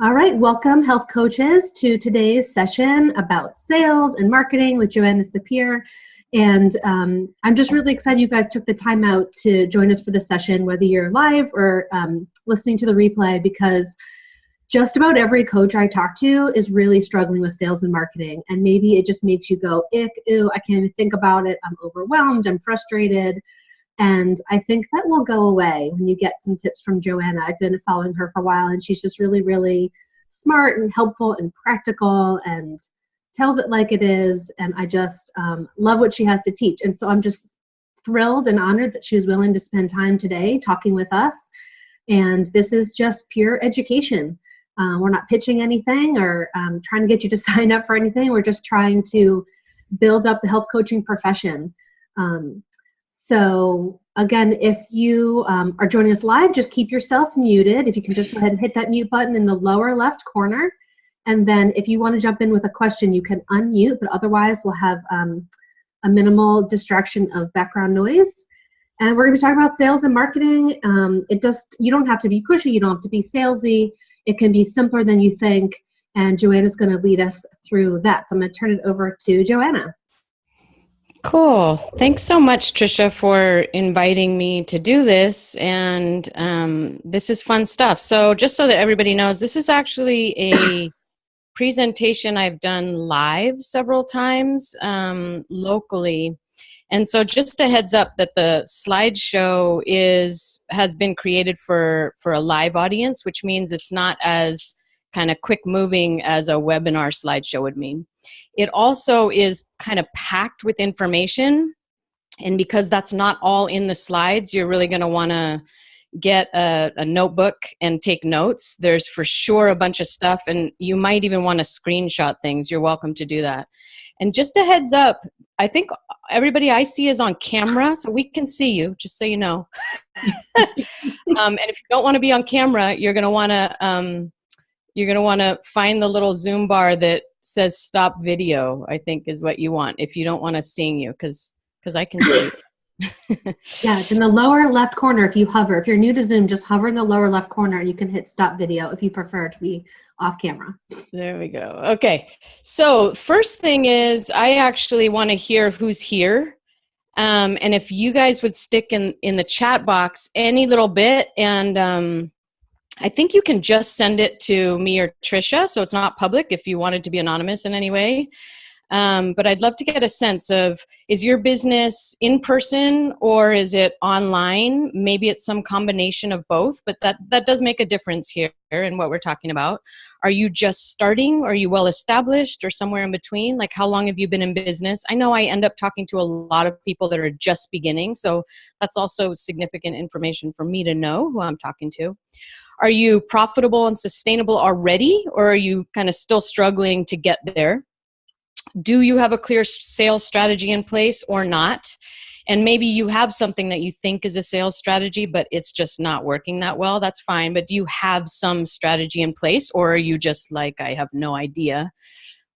All right, welcome health coaches to today's session about sales and marketing with Joanna Sapir. And I'm just really excited you guys took the time out to join us for this session, whether you're live or listening to the replay, because just about every coach I talk to is really struggling with sales and marketing. And maybe it just makes you go, ick, ew, I can't even think about it. I'm overwhelmed, I'm frustrated. And I think that will go away when you get some tips from Joanna. I've been following her for a while, and she's just really, really smart and helpful and practical and tells it like it is. And I just love what she has to teach. And so I'm just thrilled and honored that she was willing to spend time today talking with us. And this is just pure education. We're not pitching anything or trying to get you to sign up for anything. We're just trying to build up the health coaching profession. So again, if you are joining us live, just keep yourself muted. If you can just go ahead and hit that mute button in the lower left corner. And then if you want to jump in with a question, you can unmute, but otherwise we'll have a minimal distraction of background noise. And we're going to be talking about sales and marketing. You don't have to be pushy. You don't have to be salesy. It can be simpler than you think. And Joanna's going to lead us through that. So I'm going to turn it over to Joanna. Cool. Thanks so much, Trisha, for inviting me to do this. And this is fun stuff. So just so that everybody knows, this is actually a presentation I've done live several times locally. And so just a heads up that the slideshow has been created for a live audience, which means it's not as kind of quick moving as a webinar slideshow would mean. It also is kind of packed with information. And because that's not all in the slides, you're really going to want to get a notebook and take notes. There's for sure a bunch of stuff, and you might even want to screenshot things. You're welcome to do that. And just a heads up, I think everybody I see is on camera, so we can see you, just so you know. And if you don't want to be on camera, you're going to want to find the little Zoom bar that says stop video, I think is what you want, if you don't want us seeing you, because I can see you. Yeah, it's in the lower left corner. If you hover, if you're new to Zoom, just hover in the lower left corner. You can hit stop video if you prefer to be off camera. There we go. Okay. So first thing is, I actually want to hear who's here. And if you guys would stick in the chat box any little bit, and I think you can just send it to me or Trisha, so it's not public if you wanted to be anonymous in any way. But I'd love to get a sense of, is your business in person or is it online? Maybe it's some combination of both, but that does make a difference here in what we're talking about. Are you just starting? Are you well established or somewhere in between? Like, how long have you been in business? I know I end up talking to a lot of people that are just beginning, so that's also significant information for me to know who I'm talking to. Are you profitable and sustainable already, or are you kind of still struggling to get there? Do you have a clear sales strategy in place or not? And maybe you have something that you think is a sales strategy, but it's just not working that well. That's fine. But do you have some strategy in place, or are you just like, I have no idea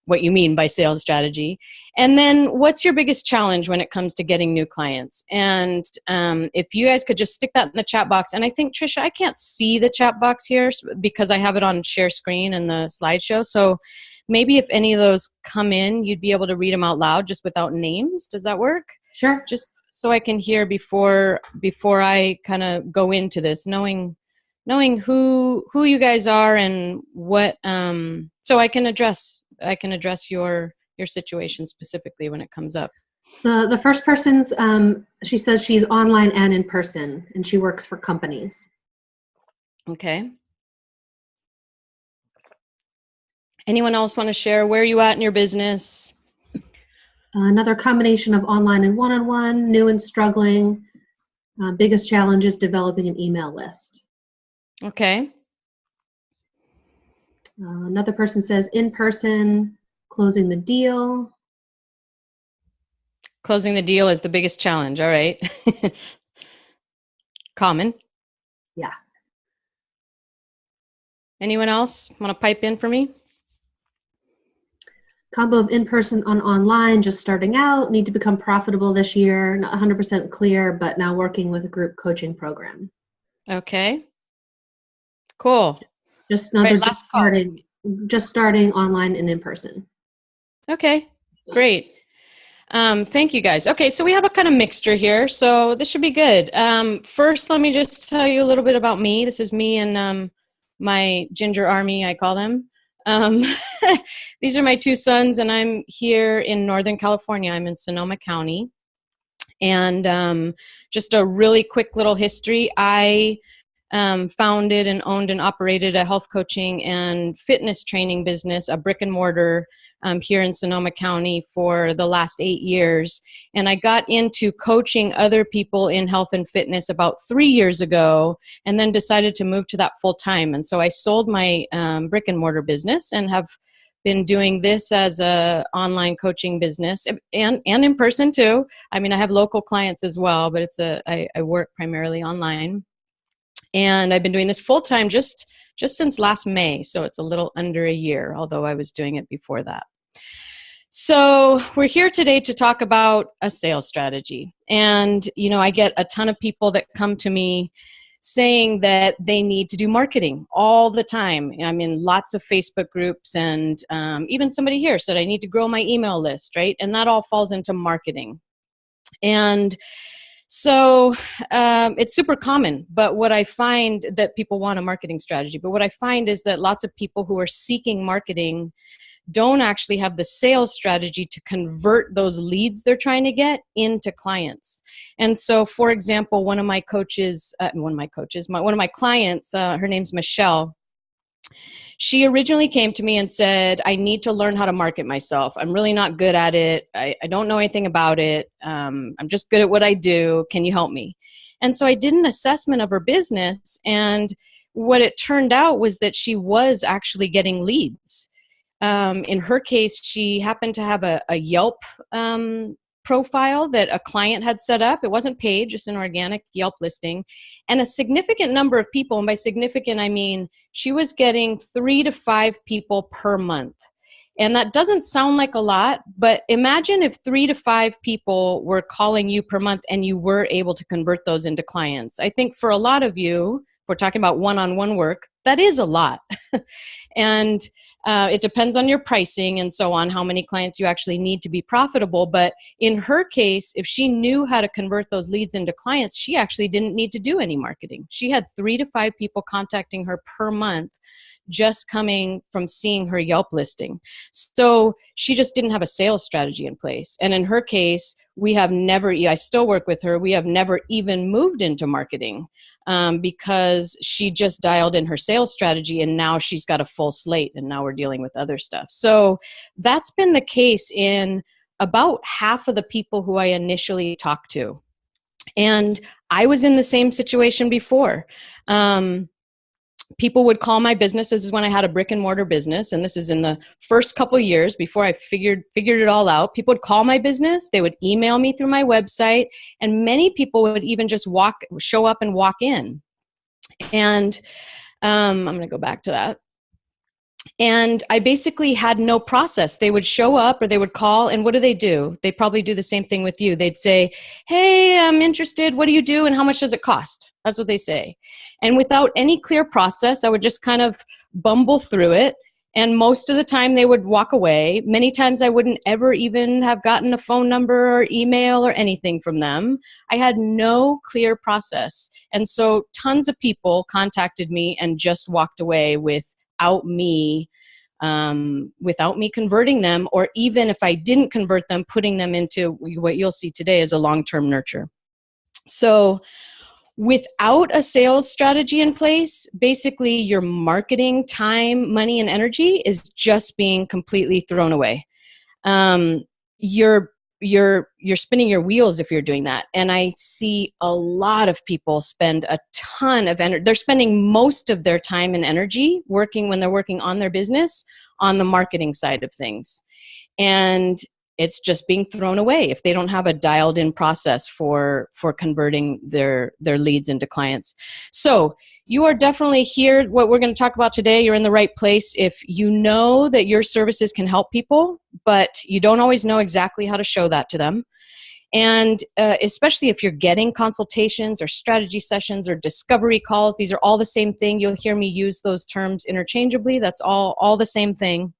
what you mean by sales strategy? And then what's your biggest challenge when it comes to getting new clients? And if you guys could just stick that in the chat box. And I think, Trisha, I can't see the chat box here because I have it on share screen in the slideshow. So maybe if any of those come in, you'd be able to read them out loud just without names. Does that work? Sure. Just so I can hear before I kind of go into this, knowing who you guys are and what, so I can address your situation specifically when it comes up. The first person's, she says she's online and in person, and she works for companies. Okay. Anyone else want to share where are you at in your business? Another combination of online and one-on-one, new and struggling. Biggest challenge is developing an email list. Okay. Another person says in person, closing the deal. Closing the deal is the biggest challenge. All right. Common. Yeah. Anyone else want to pipe in for me? Combo of in-person on online, just starting out, need to become profitable this year, not 100% clear, but now working with a group coaching program. Okay. Cool. Just now Right, they're last call. just starting online and in person. Okay, great. Thank you guys. Okay, so we have a kind of mixture here, so this should be good. First, let me just tell you a little bit about me. This is me and my ginger army, I call them. Um, these are my two sons, and I'm here in Northern California. I'm in Sonoma County. And just a really quick little history. I founded and owned and operated a health coaching and fitness training business, a brick and mortar here in Sonoma County for the last 8 years. And I got into coaching other people in health and fitness about 3 years ago, and then decided to move to that full time. And so I sold my brick and mortar business and have been doing this as a online coaching business and in person too. I mean, I have local clients as well, but I work primarily online. And I've been doing this full time just since last May. So it's a little under a year, although I was doing it before that. So we're here today to talk about a sales strategy. And, you know, I get a ton of people that come to me saying that they need to do marketing all the time. I'm in lots of Facebook groups, and even somebody here said I need to grow my email list, right? And that all falls into marketing. And so it's super common, but what I find that people want a marketing strategy, but what I find is that lots of people who are seeking marketing don't actually have the sales strategy to convert those leads they're trying to get into clients. And so, for example, one of my clients, her name's Michelle. She originally came to me and said, I need to learn how to market myself. I'm really not good at it. I don't know anything about it. I'm just good at what I do. Can you help me? And so I did an assessment of her business, and what it turned out was that she was actually getting leads. In her case, she happened to have a Yelp profile that a client had set up. It wasn't paid, just an organic Yelp listing. And a significant number of people, and by significant, I mean she was getting 3 to 5 people per month. And that doesn't sound like a lot, but imagine if 3 to 5 people were calling you per month and you were able to convert those into clients. I think for a lot of you, if we're talking about one-on-one work, that is a lot. And it depends on your pricing and so on, how many clients you actually need to be profitable. But in her case, if she knew how to convert those leads into clients, she actually didn't need to do any marketing. She had 3 to 5 people contacting her per month, just coming from seeing her Yelp listing. So she just didn't have a sales strategy in place. And in her case, I still work with her, we have never even moved into marketing because she just dialed in her sales strategy, and now she's got a full slate, and now we're dealing with other stuff. So that's been the case in about half of the people who I initially talked to. And I was in the same situation before. People would call my business. This is when I had a brick and mortar business, and this is in the first couple of years before I figured it all out. People would call my business. They would email me through my website, and many people would even just show up and walk in. And I'm going to go back to that. And I basically had no process. They would show up or they would call, and what do? They probably do the same thing with you. They'd say, hey, I'm interested. What do you do? And how much does it cost? That's what they say. And without any clear process, I would just kind of bumble through it. And most of the time they would walk away. Many times I wouldn't ever even have gotten a phone number or email or anything from them. I had no clear process. And so tons of people contacted me and just walked away without me converting them, or even if I didn't convert them, putting them into what you'll see today as a long-term nurture. So without a sales strategy in place, basically your marketing time, money, and energy is just being completely thrown away. You're spinning your wheels if you're doing that. And I see a lot of people spend a ton of energy. They're spending most of their time and energy when they're working on their business on the marketing side of things. And it's just being thrown away if they don't have a dialed in process for converting their leads into clients. So you are definitely here. What we're going to talk about today, you're in the right place. If you know that your services can help people, but you don't always know exactly how to show that to them. And especially if you're getting consultations or strategy sessions or discovery calls, these are all the same thing. You'll hear me use those terms interchangeably. That's all the same thing.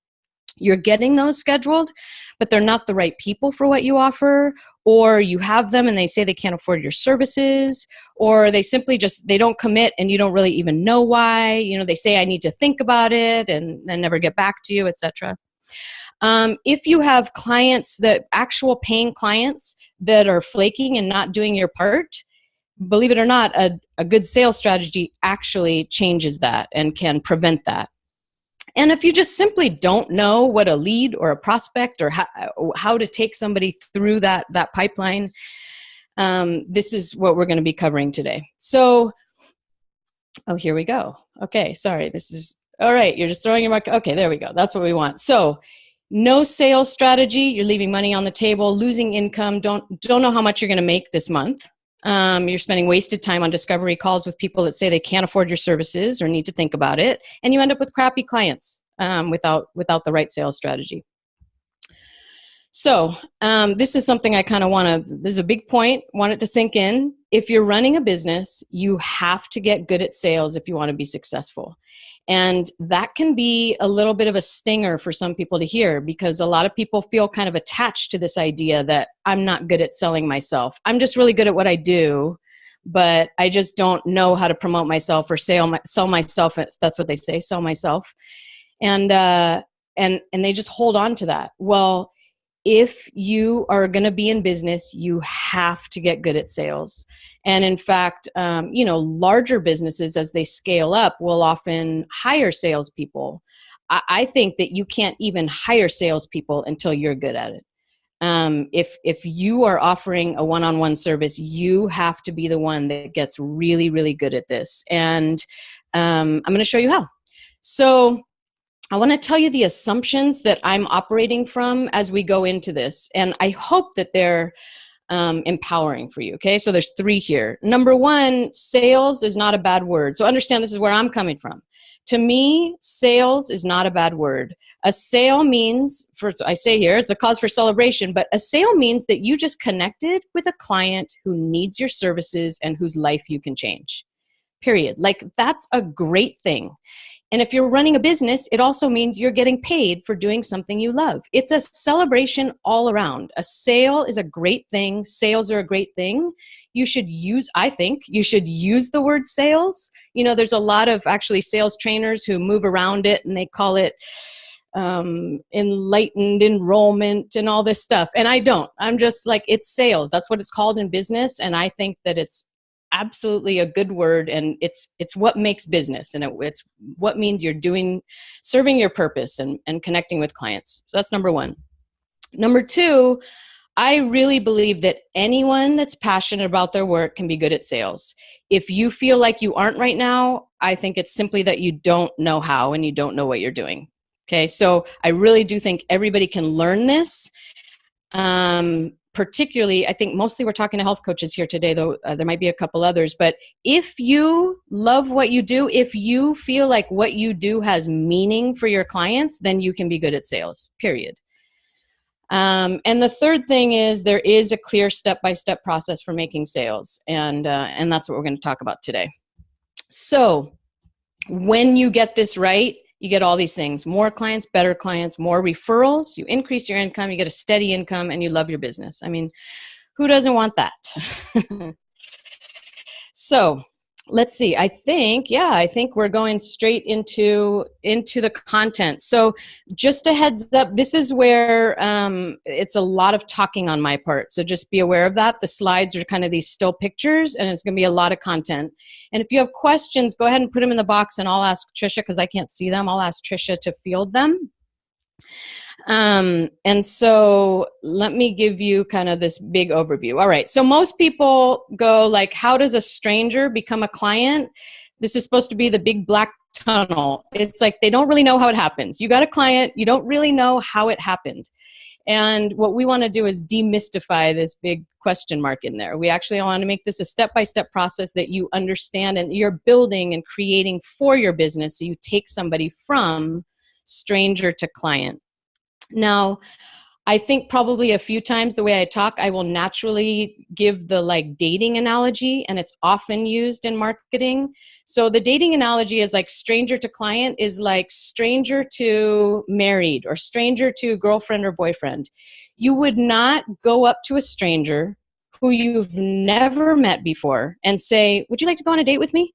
You're getting those scheduled, but they're not the right people for what you offer, or you have them and they say they can't afford your services, or they simply just, they don't commit and you don't really even know why. You know, they say, I need to think about it, and then never get back to you, etc. If you have clients that actual paying clients that are flaking and not doing your part, believe it or not, a good sales strategy actually changes that and can prevent that. And if you just simply don't know what a lead or a prospect or how to take somebody through that pipeline, this is what we're going to be covering today. So, oh, here we go. Okay, sorry. This is, all right, you're just throwing your mark. Okay, there we go. That's what we want. So, no sales strategy, you're leaving money on the table, losing income, don't know how much you're going to make this month. You're spending wasted time on discovery calls with people that say they can't afford your services or need to think about it, and you end up with crappy clients without the right sales strategy. So this is something I kind of this is a big point, want it to sink in. If you're running a business, you have to get good at sales if you want to be successful. And that can be a little bit of a stinger for some people to hear, because a lot of people feel kind of attached to this idea that I'm not good at selling myself. I'm just really good at what I do, but I just don't know how to promote myself or sell myself. That's what they say, sell myself. And they just hold on to that. Well, if you are going to be in business, you have to get good at sales. And in fact, larger businesses, as they scale up, will often hire salespeople. I think that you can't even hire salespeople until you're good at it. If you are offering a one-on-one service, you have to be the one that gets really, really good at this. And I'm going to show you how. So I want to tell you the assumptions that I'm operating from as we go into this, and I hope that they're empowering for you. Okay, so there's 3 here. Number 1, sales is not a bad word. So understand, this is where I'm coming from. To me, sales is not a bad word. A sale means, first I say here, it's a cause for celebration, but a sale means that you just connected with a client who needs your services and whose life you can change. Period. Like, that's a great thing. And if you're running a business, it also means you're getting paid for doing something you love. It's a celebration all around. A sale is a great thing. Sales are a great thing. I think you should use the word sales. You know, there's a lot of actually sales trainers who move around it and they call it enlightened enrollment and all this stuff. And I don't. I'm just like, it's sales. That's what it's called in business. And I think that it's absolutely a good word, and it's what makes business, and it's what means you're serving your purpose and connecting with clients. So that's number 1. Number 2, I really believe that anyone that's passionate about their work can be good at sales. If you feel like you aren't right now, I think it's simply that you don't know how and you don't know what you're doing. Okay, so I really do think everybody can learn this. Particularly, I think mostly we're talking to health coaches here today, though there might be a couple others. But if you love what you do, if you feel like what you do has meaning for your clients, then you can be good at sales, period. And the third thing is there is a clear step-by-step process for making sales. And that's what we're going to talk about today. So when you get this right, you get all these things: more clients, better clients, more referrals, you increase your income, you get a steady income, and you love your business. I mean, who doesn't want that? So let's see. I think we're going straight into the content. So just a heads up, this is where it's a lot of talking on my part. So just be aware of that. The slides are kind of these still pictures, and it's going to be a lot of content. And if you have questions, go ahead and put them in the box, and I'll ask Trisha, because I can't see them. I'll ask Trisha to field them. And so let me give you kind of this big overview. All right. So most people go like, how does a stranger become a client? This is supposed to be the big black tunnel. It's like, they don't really know how it happens. You got a client, you don't really know how it happened. And what we want to do is demystify this big question mark in there. We actually want to make this a step-by-step process that you understand and you're building and creating for your business. So you take somebody from stranger to client. Now, I think probably a few times the way I talk, I will naturally give the like dating analogy, and it's often used in marketing. So the dating analogy is like stranger to client is like stranger to married or stranger to girlfriend or boyfriend. You would not go up to a stranger who you've never met before and say, "Would you like to go on a date with me?"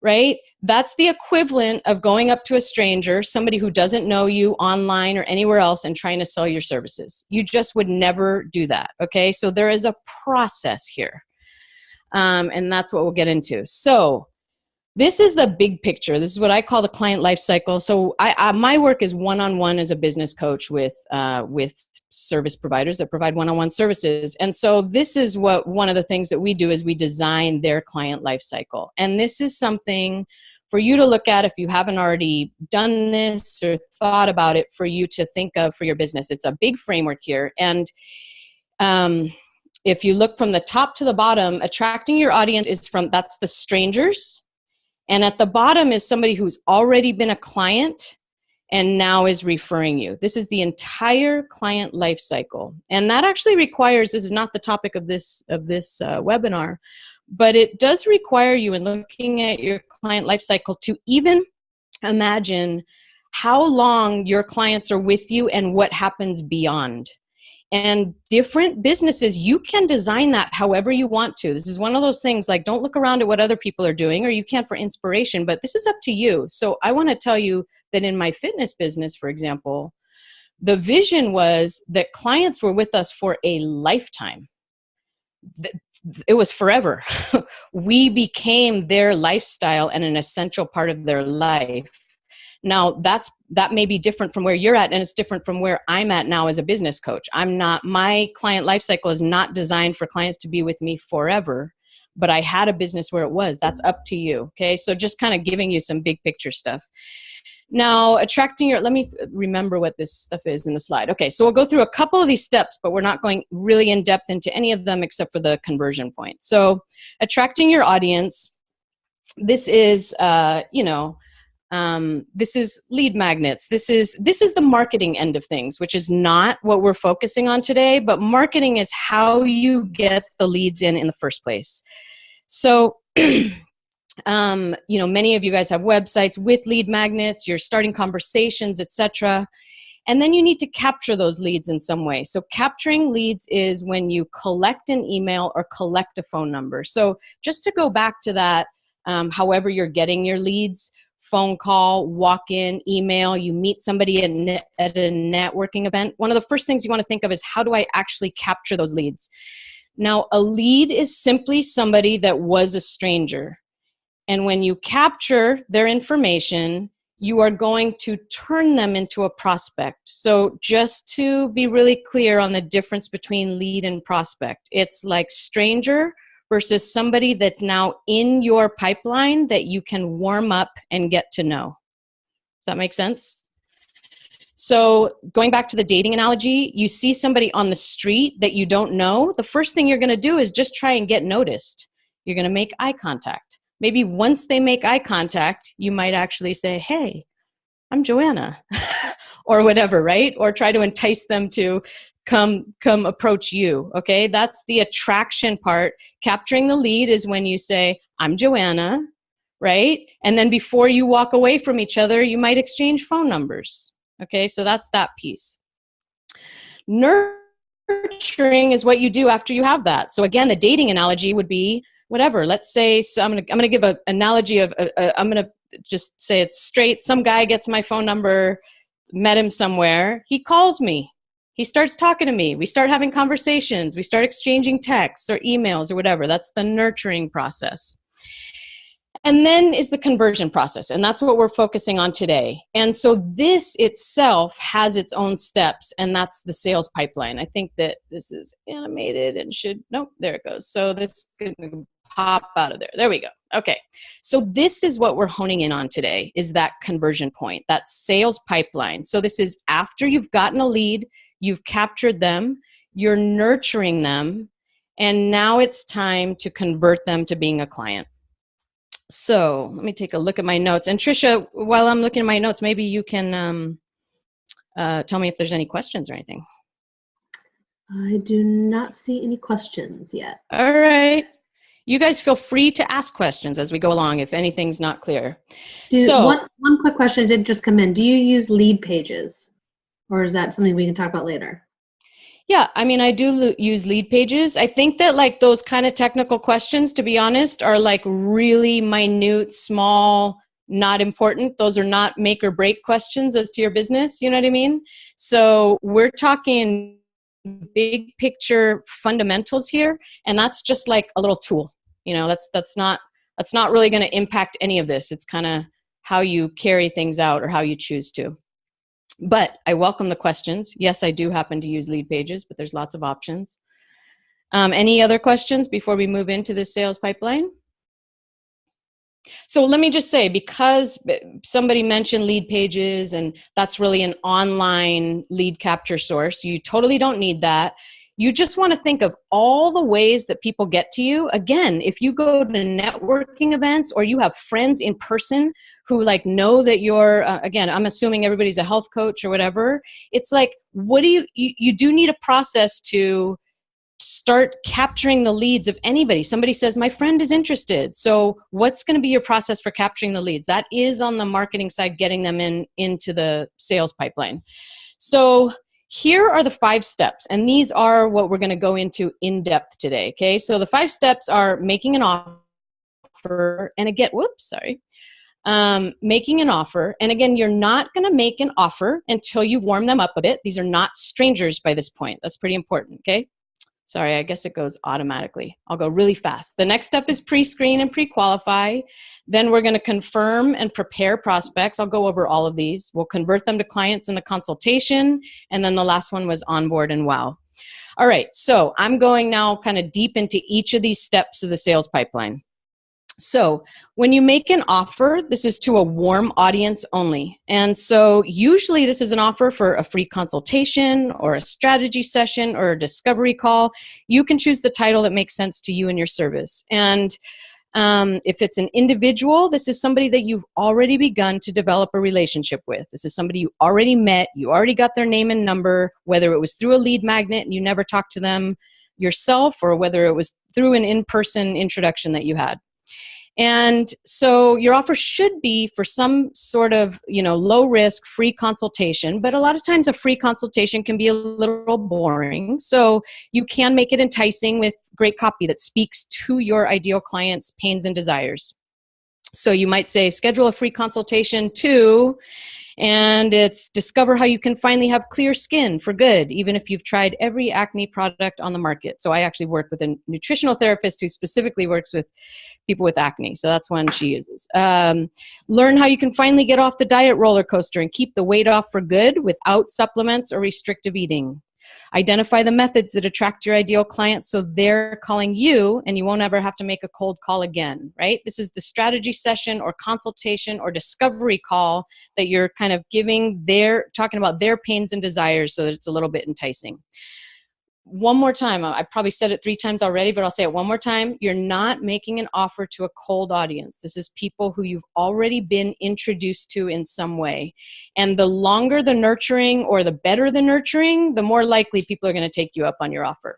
Right? That's the equivalent of going up to a stranger, somebody who doesn't know you online or anywhere else, and trying to sell your services. You just would never do that. Okay. So there is a process here. And that's what we'll get into. So this is the big picture. This is what I call the client life cycle. So my work is one-on-one as a business coach with service providers that provide one-on-one services. And so this is what one of the things that we do is we design their client life cycle. And this is something for you to look at if you haven't already done this or thought about it, for you to think of for your business. It's a big framework here. And if you look from the top to the bottom, attracting your audience that's the strangers. And at the bottom is somebody who's already been a client and now is referring you. This is the entire client life cycle. And that actually requires, this is not the topic of this webinar, but it does require you, in looking at your client life cycle, to even imagine how long your clients are with you and what happens beyond. And different businesses, you can design that however you want to. This is one of those things, like, don't look around at what other people are doing, or you can for inspiration, but this is up to you. So I want to tell you that in my fitness business, for example, the vision was that clients were with us for a lifetime. It was forever. We became their lifestyle and an essential part of their life. Now that may be different from where you're at, and it's different from where I'm at now as a business coach. My client life cycle is not designed for clients to be with me forever, but I had a business where it was. That's up to you. Okay. So just kind of giving you some big picture stuff. Now, let me remember what this stuff is in the slide. Okay. So we'll go through a couple of these steps, but we're not going really in depth into any of them except for the conversion point. So attracting your audience, this is, this is lead magnets. This is the marketing end of things, which is not what we're focusing on today, but marketing is how you get the leads in the first place. So, many of you guys have websites with lead magnets, you're starting conversations, etc. And then you need to capture those leads in some way. So capturing leads is when you collect an email or collect a phone number. So just to go back to that, however you're getting your leads, phone call, walk-in, email, you meet somebody at a networking event, one of the first things you want to think of is, how do I actually capture those leads? Now, a lead is simply somebody that was a stranger. And when you capture their information, you are going to turn them into a prospect. So just to be really clear on the difference between lead and prospect, it's like stranger versus somebody that's now in your pipeline that you can warm up and get to know. Does that make sense? So going back to the dating analogy, you see somebody on the street that you don't know, the first thing you're going to do is just try and get noticed. You're going to make eye contact. Maybe once they make eye contact, you might actually say, "Hey, I'm Joanna," or whatever, right? Or try to entice them to come approach you. Okay, that's the attraction part. Capturing the lead is when you say, "I'm Joanna," right? And then before you walk away from each other, you might exchange phone numbers. Okay, so that's that piece. Nurturing is what you do after you have that. So again, the dating analogy would be whatever. Let's say, so I'm gonna give an analogy of, I'm gonna just say it's straight. Some guy gets my phone number, met him somewhere. He calls me. He starts talking to me. We start having conversations. We start exchanging texts or emails or whatever. That's the nurturing process. And then is the conversion process. And that's what we're focusing on today. And so this itself has its own steps, and that's the sales pipeline. I think that this is animated and nope, there it goes. So this is going to pop out of there. There we go. Okay. So this is what we're honing in on today, is that conversion point, that sales pipeline. So this is after you've gotten a lead, you've captured them, you're nurturing them, and now it's time to convert them to being a client. So let me take a look at my notes. And Trisha, while I'm looking at my notes, maybe you can tell me if there's any questions or anything. I do not see any questions yet. All right. You guys feel free to ask questions as we go along if anything's not clear. One quick question did just come in. Do you use lead pages, or is that something we can talk about later? Yeah, I mean, I do use lead pages. I think that like those kind of technical questions, to be honest, are like really minute, small, not important. Those are not make or break questions as to your business. You know what I mean? So we're talking big picture fundamentals here, and that's just like a little tool. You know, that's not really going to impact any of this. It's kind of how you carry things out or how you choose to. But I welcome the questions. Yes, I do happen to use lead pages, but there's lots of options. Any other questions before we move into the sales pipeline? So let me just say, because somebody mentioned lead pages and that's really an online lead capture source, you totally don't need that. You just want to think of all the ways that people get to you. Again, if you go to networking events or you have friends in person who like know that you're, again, I'm assuming everybody's a health coach or whatever. It's like, what do you do need a process to start capturing the leads of anybody. Somebody says, my friend is interested. So what's going to be your process for capturing the leads? That is on the marketing side, getting them into the sales pipeline. So here are the 5 steps, and these are what we're going to go into in depth today. Okay. So the 5 steps are making an offer, and again, making an offer. And again, you're not going to make an offer until you warm them up a bit. These are not strangers by this point. That's pretty important. Okay. Sorry, I guess it goes automatically. I'll go really fast. The next step is pre-screen and pre-qualify. Then we're going to confirm and prepare prospects. I'll go over all of these. We'll convert them to clients in the consultation. And then the last one was onboard and wow. All right, so I'm going now kind of deep into each of these steps of the sales pipeline. So when you make an offer, this is to a warm audience only. And so usually this is an offer for a free consultation or a strategy session or a discovery call. You can choose the title that makes sense to you and your service. And if it's an individual, this is somebody that you've already begun to develop a relationship with. This is somebody you already met. You already got their name and number, whether it was through a lead magnet and you never talked to them yourself, or whether it was through an in-person introduction that you had. And so your offer should be for some sort of, low risk free consultation, but a lot of times a free consultation can be a little boring. So you can make it enticing with great copy that speaks to your ideal client's pains and desires. So you might say, schedule a free consultation to, and it's discover how you can finally have clear skin for good, even if you've tried every acne product on the market. So I actually work with a nutritional therapist who specifically works with people with acne. So that's one she uses. Learn how you can finally get off the diet roller coaster and keep the weight off for good without supplements or restrictive eating. Identify the methods that attract your ideal clients so they're calling you and you won't ever have to make a cold call again, right? This is the strategy session or consultation or discovery call that you're kind of talking about their pains and desires so that it's a little bit enticing. One more time, I probably said it 3 times already, but I'll say it one more time. You're not making an offer to a cold audience. This is people who you've already been introduced to in some way. And the longer the nurturing or the better the nurturing, the more likely people are going to take you up on your offer.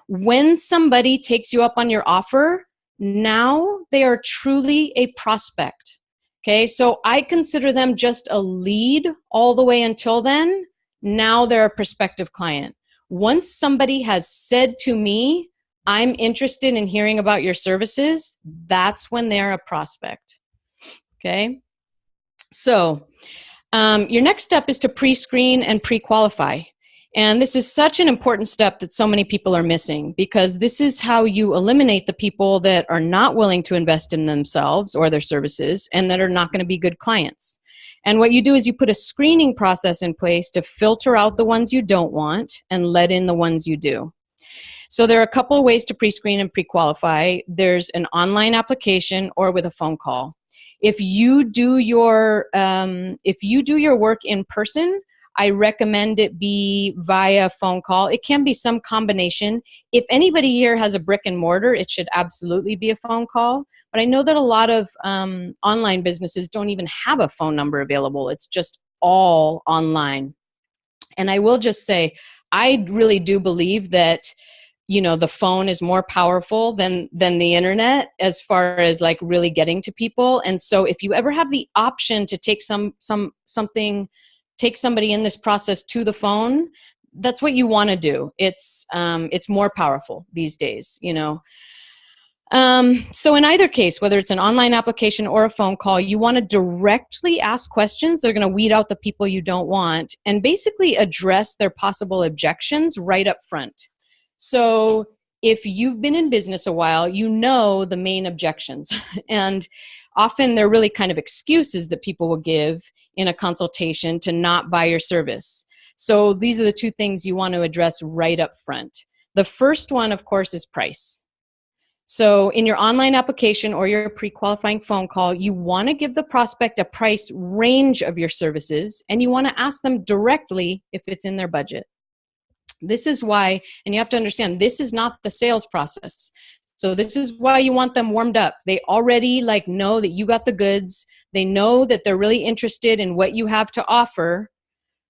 When somebody takes you up on your offer, now they are truly a prospect. Okay, so I consider them just a lead all the way until then. Now they're a prospective client. Once somebody has said to me, I'm interested in hearing about your services, that's when they're a prospect. Okay. So your next step is to pre-screen and pre-qualify. And this is such an important step that so many people are missing, because this is how you eliminate the people that are not willing to invest in themselves or their services and that are not going to be good clients. And what you do is you put a screening process in place to filter out the ones you don't want and let in the ones you do. So there are a couple of ways to pre-screen and pre-qualify. There's an online application or with a phone call. If you do your work in person, I recommend it be via phone call. It can be some combination. If anybody here has a brick and mortar, it should absolutely be a phone call. But I know that a lot of online businesses don't even have a phone number available. It's just all online. And I will just say, I really do believe that, the phone is more powerful than the internet as far as like really getting to people. And so if you ever have the option to take take somebody in this process to the phone, that's what you want to do. It's more powerful these days, So in either case, whether it's an online application or a phone call, you want to directly ask questions. They're going to weed out the people you don't want and basically address their possible objections right up front. So if you've been in business a while, you know the main objections. And often they're really kind of excuses that people will give in a consultation to not buy your service. So these are the two things you want to address right up front. The first one, of course, is price. So in your online application or your pre-qualifying phone call, you want to give the prospect a price range of your services, and you want to ask them directly if it's in their budget. This is why, and you have to understand, this is not the sales process. So this is why you want them warmed up. They already know that you got the goods. They know that they're really interested in what you have to offer,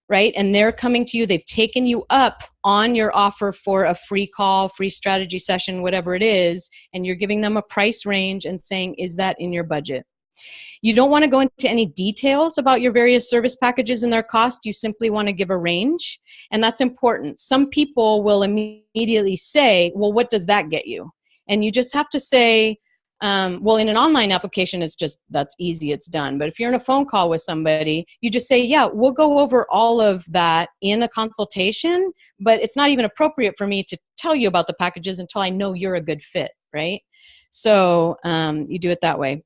right? And they're coming to you. They've taken you up on your offer for a free call, free strategy session, whatever it is, and you're giving them a price range and saying, is that in your budget? You don't want to go into any details about your various service packages and their cost. You simply want to give a range, and that's important. Some people will immediately say, well, what does that get you? And you just have to say, well, in an online application, that's easy, it's done. But if you're in a phone call with somebody, you just say, yeah, we'll go over all of that in a consultation, but it's not even appropriate for me to tell you about the packages until I know you're a good fit, right? So you do it that way.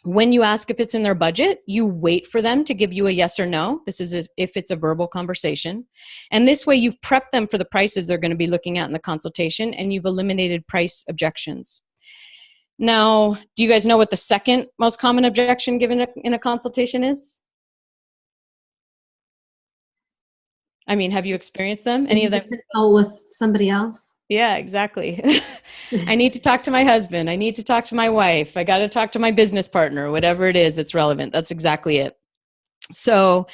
When you ask if it's in their budget, you wait for them to give you a yes or no. This is if it's a verbal conversation. And this way you've prepped them for the prices they're going to be looking at in the consultation, and you've eliminated price objections. Now, do you guys know what the second most common objection given in a consultation is? I mean, have you experienced them? Any of them? With somebody else? Yeah, exactly. I need to talk to my husband. I need to talk to my wife. I got to talk to my business partner, whatever it is that's relevant. That's exactly it. So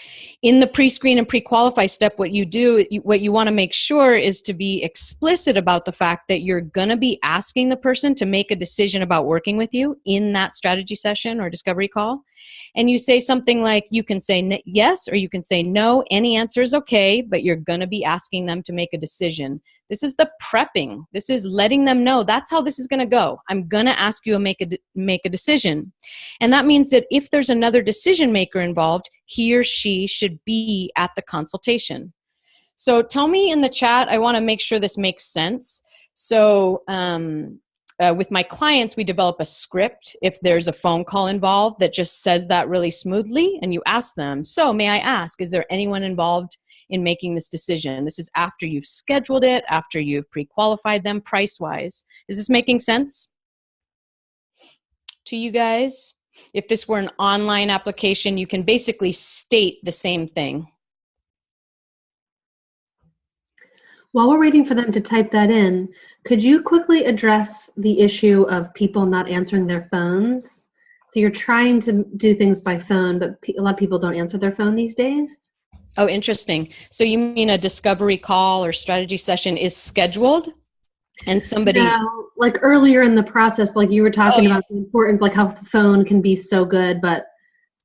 in the pre-screen and pre-qualify step, what you want to make sure is to be explicit about the fact that you're going to be asking the person to make a decision about working with you in that strategy session or discovery call. And you say something like, you can say yes, or you can say no. Any answer is okay, but you're going to be asking them to make a decision. This is the prepping. This is letting them know that's how this is going to go. I'm going to ask you to make a decision. And that means that if there's another decision maker involved, he or she should be at the consultation. So tell me in the chat, I want to make sure this makes sense. So with my clients, we develop a script if there's a phone call involved that just says that really smoothly, and you ask them, so may I ask, is there anyone involved in making this decision? This is after you've scheduled it, after you've pre-qualified them price-wise. Is this making sense to you guys? If this were an online application, you can basically state the same thing. While we're waiting for them to type that in, could you quickly address the issue of people not answering their phones? So you're trying to do things by phone, but a lot of people don't answer their phone these days. Oh, interesting. So you mean a discovery call or strategy session is scheduled and somebody... No, like earlier in the process, like you were talking about the importance, like how the phone can be so good, but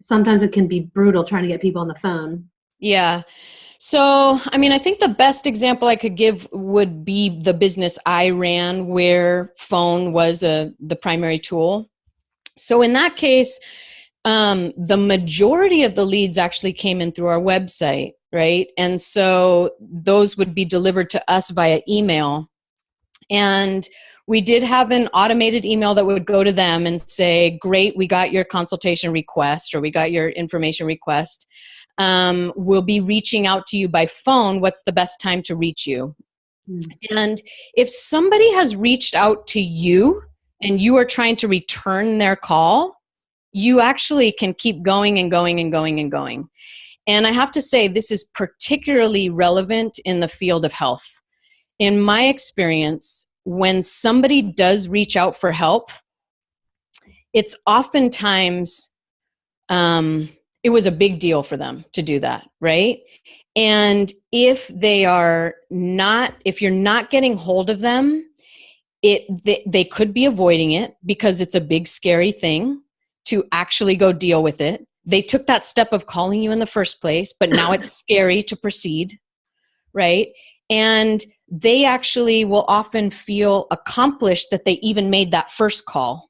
sometimes it can be brutal trying to get people on the phone. Yeah. So, I mean, I think the best example I could give would be the business I ran where phone was the primary tool. So in that case, the majority of the leads actually came in through our website, right? And so those would be delivered to us via email. And we did have an automated email that would go to them and say, great, we got your consultation request, or we got your information request. We'll be reaching out to you by phone. What's the best time to reach you? And if somebody has reached out to you and you are trying to return their call, you actually can keep going and going and going and going. And I have to say, this is particularly relevant in the field of health. In my experience, when somebody does reach out for help, it's oftentimes it was a big deal for them to do that, right? And if you're not getting hold of them, they could be avoiding it because it's a big, scary thing to actually go deal with it. They took that step of calling you in the first place, but now it's scary to proceed, right? And they actually will often feel accomplished that they even made that first call.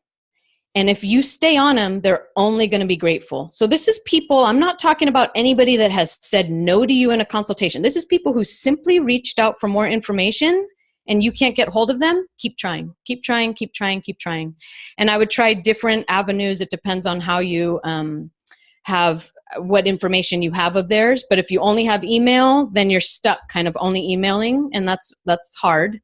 And if you stay on them, they're only going to be grateful. So this is people, I'm not talking about anybody that has said no to you in a consultation. This is people who simply reached out for more information and you can't get hold of them. Keep trying, keep trying, keep trying, keep trying. And I would try different avenues. It depends on how you have what information you have of theirs. But if you only have email, then you're stuck kind of only emailing, and that's hard.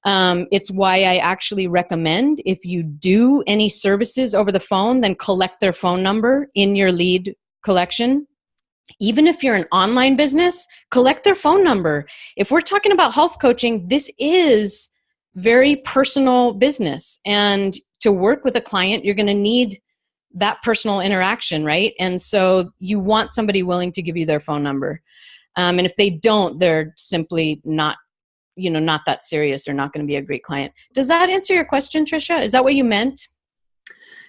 It's why I actually recommend if you do any services over the phone, then collect their phone number in your lead collection. Even if you're an online business, collect their phone number. If we're talking about health coaching, this is very personal business. And to work with a client, you're going to need that personal interaction, right? And so you want somebody willing to give you their phone number. And if they don't, they're simply not that serious. They're not going to be a great client. Does that answer your question, Trisha? Is that what you meant?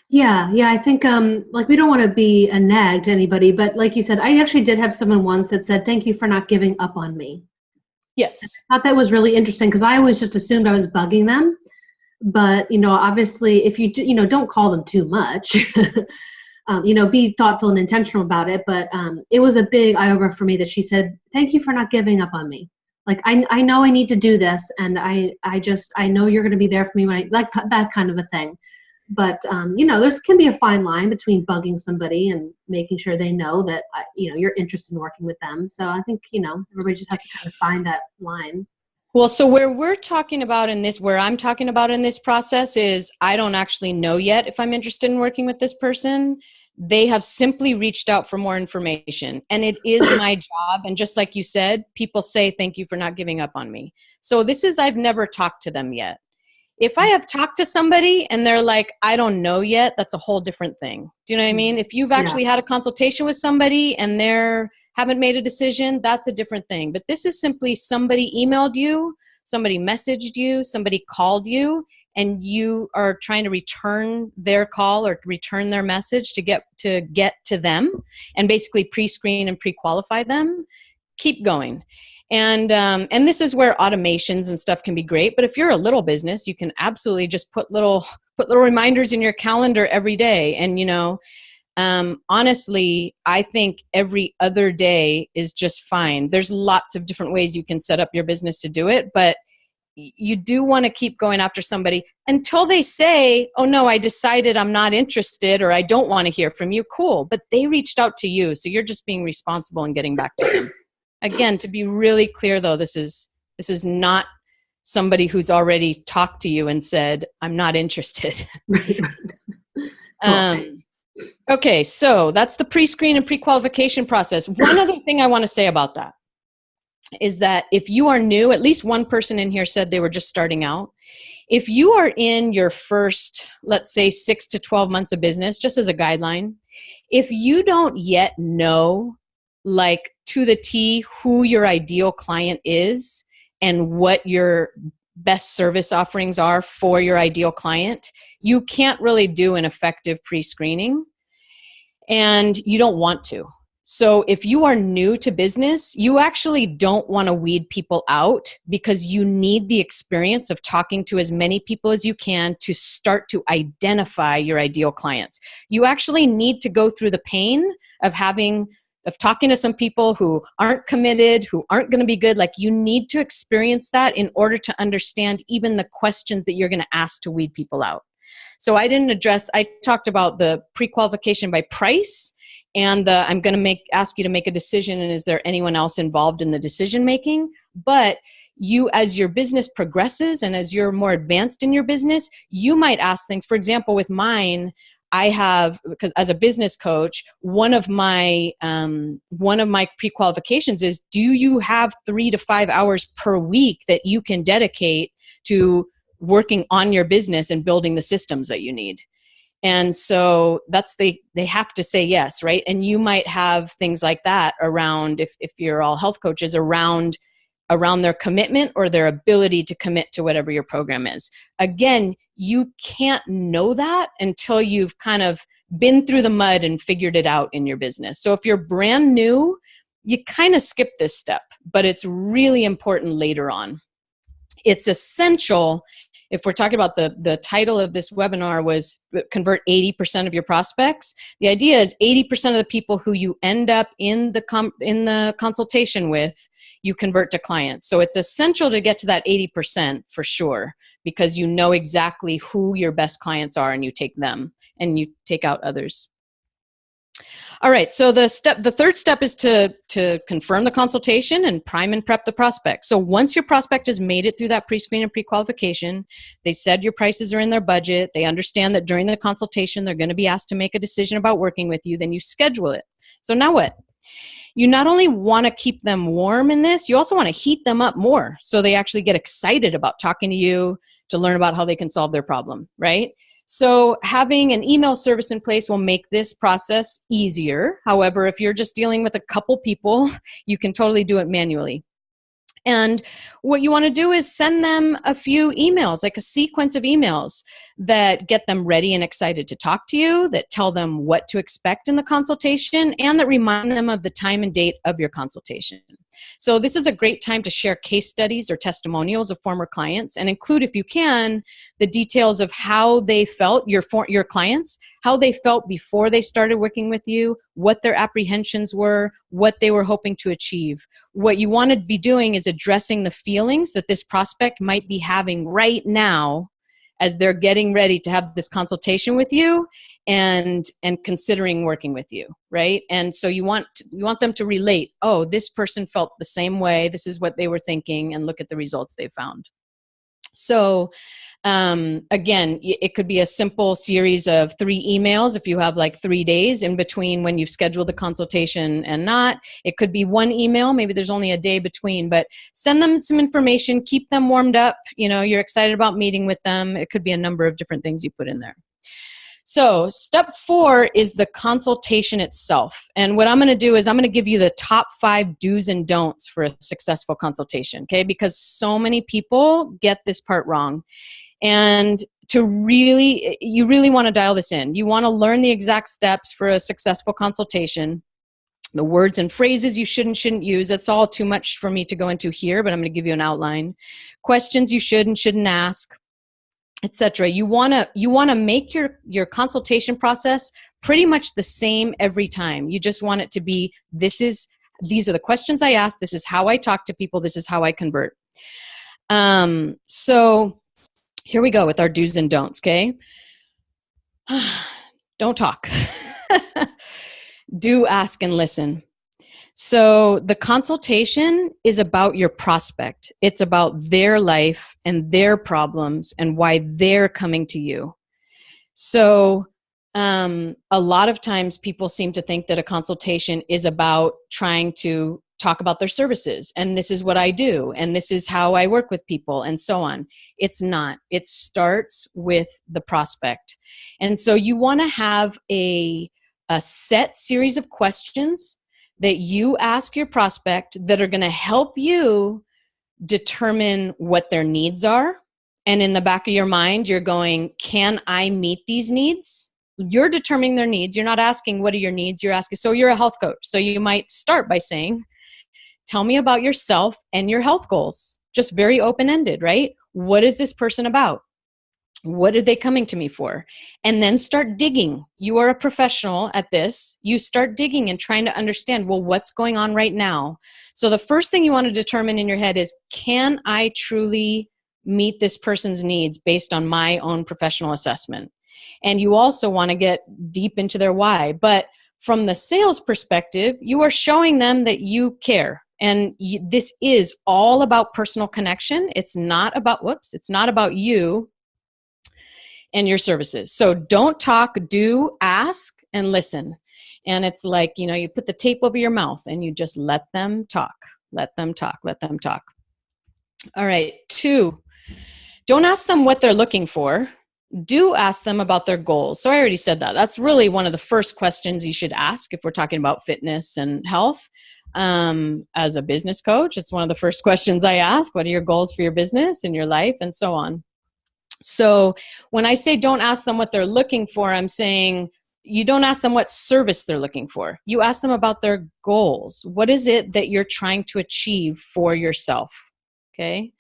Yeah. I think we don't want to be a nag to anybody, but like you said, I actually did have someone once that said, "Thank you for not giving up on me." Yes. I thought that was really interesting because I always just assumed I was bugging them. But, obviously if you, don't call them too much, be thoughtful and intentional about it. But it was a big eye-opener for me that she said, "Thank you for not giving up on me. Like, I know I need to do this, and I know you're going to be there for me when that kind of a thing." But, there can be a fine line between bugging somebody and making sure they know that, you're interested in working with them. So I think, everybody just has to kind of find that line. Well, so where I'm talking about in this process is I don't actually know yet if I'm interested in working with this person. They have simply reached out for more information, and it is my job. And just like you said, people say, "Thank you for not giving up on me." So I've never talked to them yet. If I have talked to somebody and they're like, "I don't know yet," that's a whole different thing. Do you know what I mean? If you've actually had a consultation with somebody and they haven't made a decision, that's a different thing. But this is simply somebody emailed you, somebody messaged you, somebody called you, and you are trying to return their call or return their message to get to them and basically pre-screen and pre-qualify them. Keep going. And this is where automations and stuff can be great. But if you're a little business, you can absolutely just put little reminders in your calendar every day. And, honestly, I think every other day is just fine. There's lots of different ways you can set up your business to do it, but you do want to keep going after somebody until they say, "Oh no, I decided I'm not interested," or "I don't want to hear from you." Cool. But they reached out to you. So you're just being responsible and getting back to them. Again, to be really clear though, this is not somebody who's already talked to you and said, "I'm not interested." Okay, so that's the pre-screen and pre-qualification process. One other thing I want to say about that is that if you are new, at least one person in here said they were just starting out. If you are in your first, let's say 6 to 12 months of business, just as a guideline, if you don't yet know, like to the T, who your ideal client is and what your best service offerings are for your ideal client, you can't really do an effective pre-screening, and you don't want to. So if you are new to business, you actually don't want to weed people out because you need the experience of talking to as many people as you can to start to identify your ideal clients. You actually need to go through the pain of talking to some people who aren't committed, who aren't going to be good. Like, you need to experience that in order to understand even the questions that you're going to ask to weed people out. So I talked about the pre-qualification by price and I'm going to ask you to make a decision, and is there anyone else involved in the decision making? But you, as your business progresses and as you're more advanced in your business, you might ask things. For example, with mine, because as a business coach, one of my pre-qualifications is, do you have 3 to 5 hours per week that you can dedicate to working on your business and building the systems that you need? And so they have to say yes, right? And you might have things like that around, if you're all health coaches, around their commitment or their ability to commit to whatever your program is. Again, you can't know that until you've kind of been through the mud and figured it out in your business. So if you're brand new, you kind of skip this step, but it's really important later on. It's essential. If we're talking about the title of this webinar was convert 80% of your prospects, the idea is 80% of the people who you end up in the consultation with, you convert to clients. So it's essential to get to that 80% for sure, because you know exactly who your best clients are and you take them and you take out others. All right, so the third step is to confirm the consultation and prime and prep the prospect. So once your prospect has made it through that pre-screen and pre-qualification, they said your prices are in their budget, they understand that during the consultation they're going to be asked to make a decision about working with you, then you schedule it. So now what? You not only want to keep them warm in this, you also want to heat them up more so they actually get excited about talking to you to learn about how they can solve their problem, right? So having an email service in place will make this process easier. However, if you're just dealing with a couple people, you can totally do it manually. And what you want to do is send them a few emails, like a sequence of emails that get them ready and excited to talk to you, that tell them what to expect in the consultation, and that remind them of the time and date of your consultation. So this is a great time to share case studies or testimonials of former clients and include, if you can, the details of how they felt, your clients, how they felt before they started working with you, what their apprehensions were, what they were hoping to achieve. What you want to be doing is addressing the feelings that this prospect might be having right now as they're getting ready to have this consultation with you and considering working with you, right? And so you want them to relate, oh, this person felt the same way, this is what they were thinking, and look at the results they found. So again, it could be a simple series of 3 emails if you have like 3 days in between when you've scheduled the consultation and not. It could be 1 email, maybe there's only a day between, but send them some information, keep them warmed up, you're excited about meeting with them. It could be a number of different things you put in there. So step 4 is the consultation itself. And what I'm going to do is I'm going to give you the top 5 do's and don'ts for a successful consultation, okay? Because so many people get this part wrong. And you really want to dial this in. You want to learn the exact steps for a successful consultation. The words and phrases you should and shouldn't use. That's all too much for me to go into here, but I'm going to give you an outline. Questions you should and shouldn't ask, etc. You want to make your consultation process pretty much the same every time. You just want it to be, these are the questions I ask, this is how I talk to people, this is how I convert. So here we go with our do's and don'ts, okay? Don't talk. Do ask and listen. So the consultation is about your prospect. It's about their life and their problems and why they're coming to you. So a lot of times people seem to think that a consultation is about trying to talk about their services, and this is what I do, and this is how I work with people, and so on. It's not. It starts with the prospect. And so you want to have a set series of questions that you ask your prospect that are going to help you determine what their needs are. And in the back of your mind, you're going, can I meet these needs? You're determining their needs. You're not asking, what are your needs? You're asking, so you're a health coach. So you might start by saying, tell me about yourself and your health goals. Just very open-ended, right? What is this person about? What are they coming to me for? And then start digging. You are a professional at this. You start digging and trying to understand, well, what's going on right now? So the first thing you want to determine in your head is, can I truly meet this person's needs based on my own professional assessment? And you also want to get deep into their why. But from the sales perspective, you are showing them that you care. And this is all about personal connection. It's not about you and your services. So don't talk, do ask and listen. And it's like, you put the tape over your mouth and you just let them talk, let them talk, let them talk. All right. 2, don't ask them what they're looking for. do ask them about their goals. So I already said that. That's really one of the first questions you should ask if we're talking about fitness and health. As a business coach, it's one of the first questions I ask. What are your goals for your business and your life and so on? So when I say don't ask them what they're looking for, I'm saying you don't ask them what service they're looking for. You ask them about their goals. What is it that you're trying to achieve for yourself? Okay.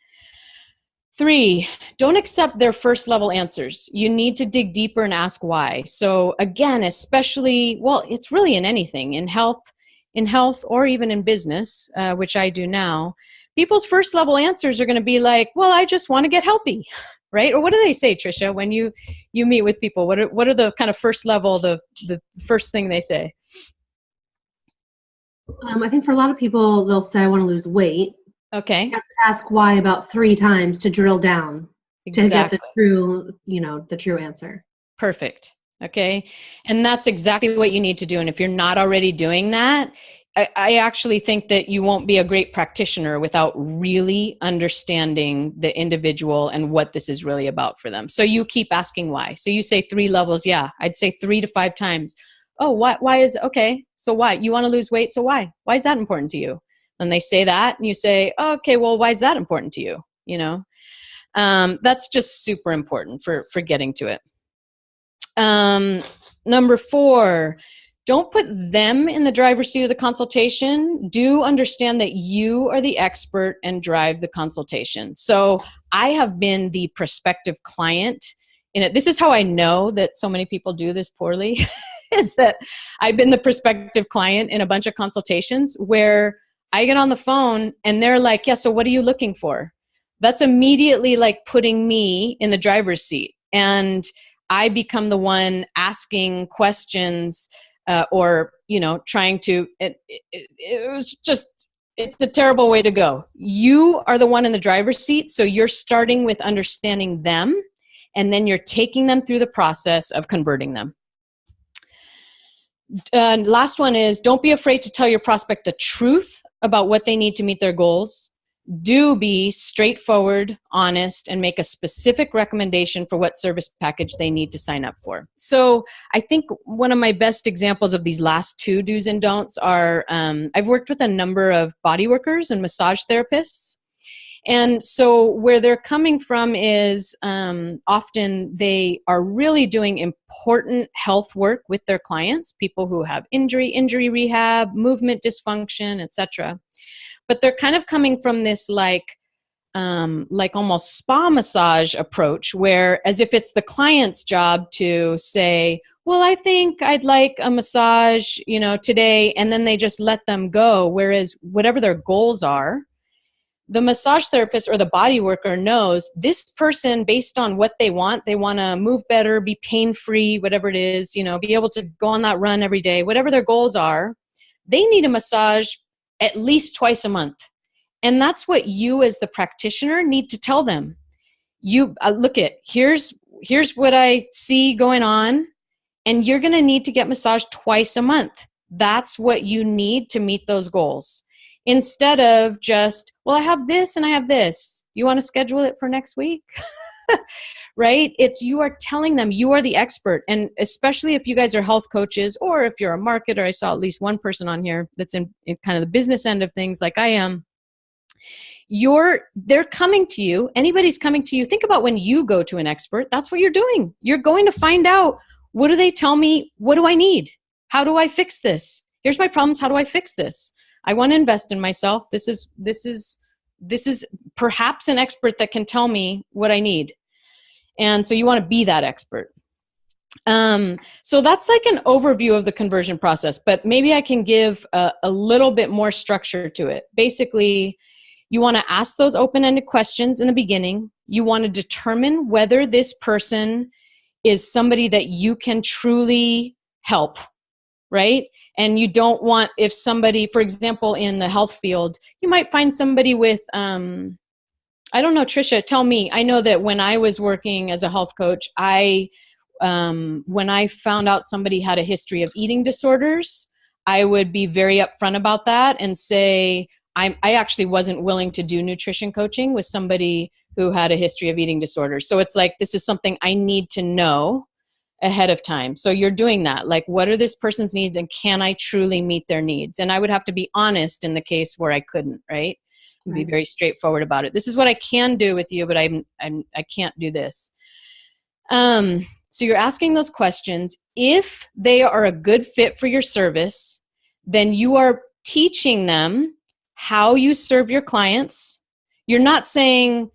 3, don't accept their first level answers. You need to dig deeper and ask why. So again, especially, well, it's really in anything, in health or even in business, which I do now, people's first level answers are going to be like, well, I just want to get healthy, right? Or what do they say, Trisha, when you meet with people? What are the kind of first level, the first thing they say? I think for a lot of people, they'll say, I want to lose weight. Okay. You have to ask why about 3 times to drill down to get the true answer. Perfect. Okay. And that's exactly what you need to do. And if you're not already doing that, I actually think that you won't be a great practitioner without really understanding the individual and what this is really about for them. So you keep asking why. So you say 3 levels. Yeah, I'd say 3 to 5 times. Oh, why is, okay. So why? You want to lose weight. So why? Why is that important to you? And they say that and you say, oh, okay, well, why is that important to you? You know, that's just super important for getting to it. Number 4, don't put them in the driver's seat of the consultation. Do understand that you are the expert and drive the consultation. So I have been the prospective client in it. This is how I know that so many people do this poorly is that I've been the prospective client in a bunch of consultations where I get on the phone and they're like, yeah, so what are you looking for? That's immediately like putting me in the driver's seat. And I become the one asking questions or, trying to, it was just, it's a terrible way to go. You are the one in the driver's seat. So you're starting with understanding them and then you're taking them through the process of converting them. Last one is don't be afraid to tell your prospect the truth about what they need to meet their goals. Do be straightforward, honest, and make a specific recommendation for what service package they need to sign up for. So I think one of my best examples of these last 2 do's and don'ts are I've worked with a number of body workers and massage therapists. And so where they're coming from is often they are really doing important health work with their clients, people who have injury rehab, movement dysfunction, etc. But they're kind of coming from this like almost spa massage approach where as if it's the client's job to say, well, I think I'd like a massage, today, and then they just let them go. Whereas whatever their goals are, the massage therapist or the body worker knows this person, based on what they want to move better, be pain-free, whatever it is, be able to go on that run every day, whatever their goals are, they need a massage at least twice a month. And that's what you as the practitioner need to tell them. You look at, here's what I see going on, and you're going to need to get massaged twice a month. That's what you need to meet those goals. Instead of just, well, I have this and I have this. You want to schedule it for next week? Right? It's you are telling them you are the expert. And especially if you guys are health coaches or if you're a marketer, I saw at least one person on here that's in kind of the business end of things like I am. They're coming to you. Anybody's coming to you. Think about when you go to an expert, that's what you're doing. You're going to find out, what do they tell me? What do I need? How do I fix this? Here's my problems. How do I fix this? I want to invest in myself. This is perhaps an expert that can tell me what I need. And so you want to be that expert. So that's like an overview of the conversion process, but maybe I can give a little bit more structure to it. Basically, you want to ask those open-ended questions in the beginning. You want to determine whether this person is somebody that you can truly help, right? And you don't want, if somebody, for example, in the health field, you might find somebody with, I don't know, Trisha, tell me. I know that when I was working as a health coach, when I found out somebody had a history of eating disorders, I would be very upfront about that and say, I actually wasn't willing to do nutrition coaching with somebody who had a history of eating disorders. So it's like, this is something I need to know ahead of time. So you're doing that. Like, what are this person's needs and can I truly meet their needs? And I would have to be honest in the case where I couldn't, right? And be very straightforward about it. This is what I can do with you, but I can't do this. So you're asking those questions. If they are a good fit for your service, then you are teaching them how you serve your clients. You're not saying,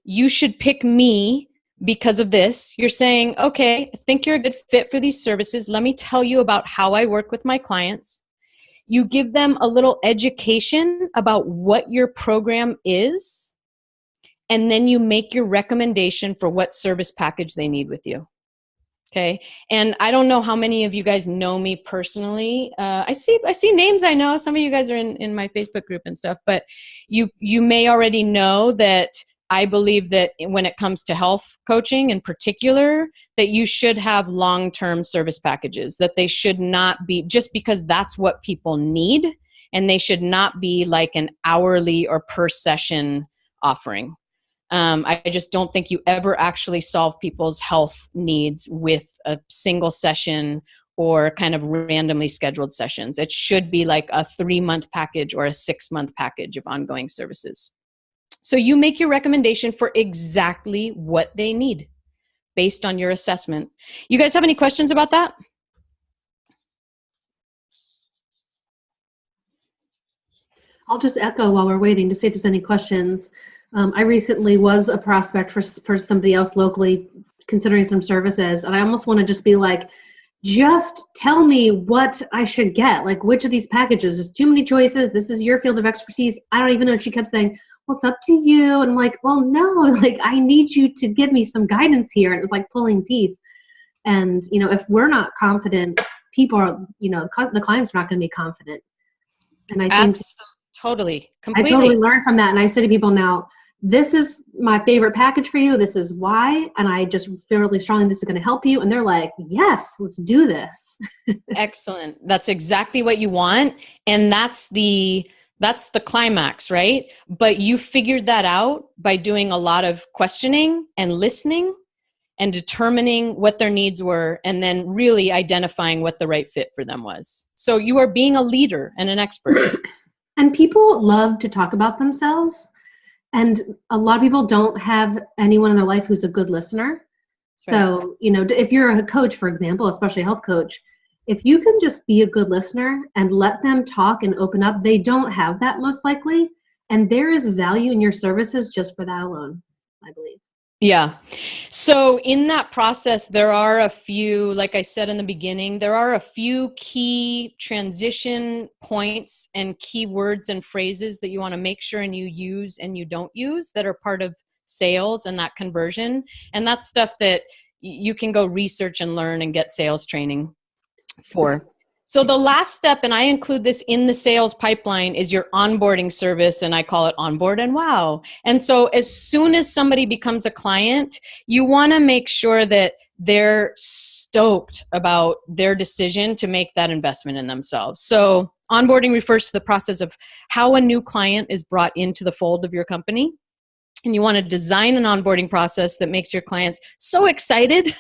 you should pick me because of this. You're saying, okay, I think you're a good fit for these services. Let me tell you about how I work with my clients. You give them a little education about what your program is, and then you make your recommendation for what service package they need with you. Okay. And I don't know how many of you guys know me personally. I see names I know. Some of you guys are in my Facebook group and stuff, but you may already know that I believe that when it comes to health coaching in particular, that you should have long-term service packages, that they should not be just because that's what people need, and they should not be like an hourly or per session offering. I just don't think you ever actually solve people's health needs with a single session or kind of randomly scheduled sessions. It should be like a 3-month package or a 6-month package of ongoing services. So you make your recommendation for exactly what they need based on your assessment. You guys have any questions about that? I'll just echo while we're waiting to see if there's any questions. I recently was a prospect for somebody else locally considering some services, and I almost want to just be like, just tell me what I should get. Like, which of these packages? There's too many choices. This is your field of expertise. I don't even know. She kept saying, well, it's up to you. And I'm like, well, no, like, I need you to give me some guidance here. And it was like pulling teeth. And, you know, if we're not confident, people are, you know, the clients are not going to be confident. And I think totally, completely. I totally learned from that. And I say to people now, this is my favorite package for you. This is why. And I just feel really strongly this is going to help you. And they're like, yes, let's do this. Excellent. That's exactly what you want. And that's the climax, right? But you figured that out by doing a lot of questioning and listening and determining what their needs were, and then really identifying what the right fit for them was. So you are being a leader and an expert. And people love to talk about themselves. And a lot of people don't have anyone in their life who's a good listener. So, you know, if you're a coach, for example, especially a health coach, if you can just be a good listener and let them talk and open up, they don't have that most likely. And there is value in your services just for that alone, I believe. Yeah. So in that process, there are a few, like I said in the beginning, there are a few key transition points and keywords and phrases that you want to make sure and you use and you don't use that are part of sales and that conversion. And that's stuff that you can go research and learn and get sales training for. So the last step, and I include this in the sales pipeline, is your onboarding service, and I call it Onboard and Wow. And so as soon as somebody becomes a client, you want to make sure that they're stoked about their decision to make that investment in themselves. So onboarding refers to the process of how a new client is brought into the fold of your company. And you want to design an onboarding process that makes your clients so excited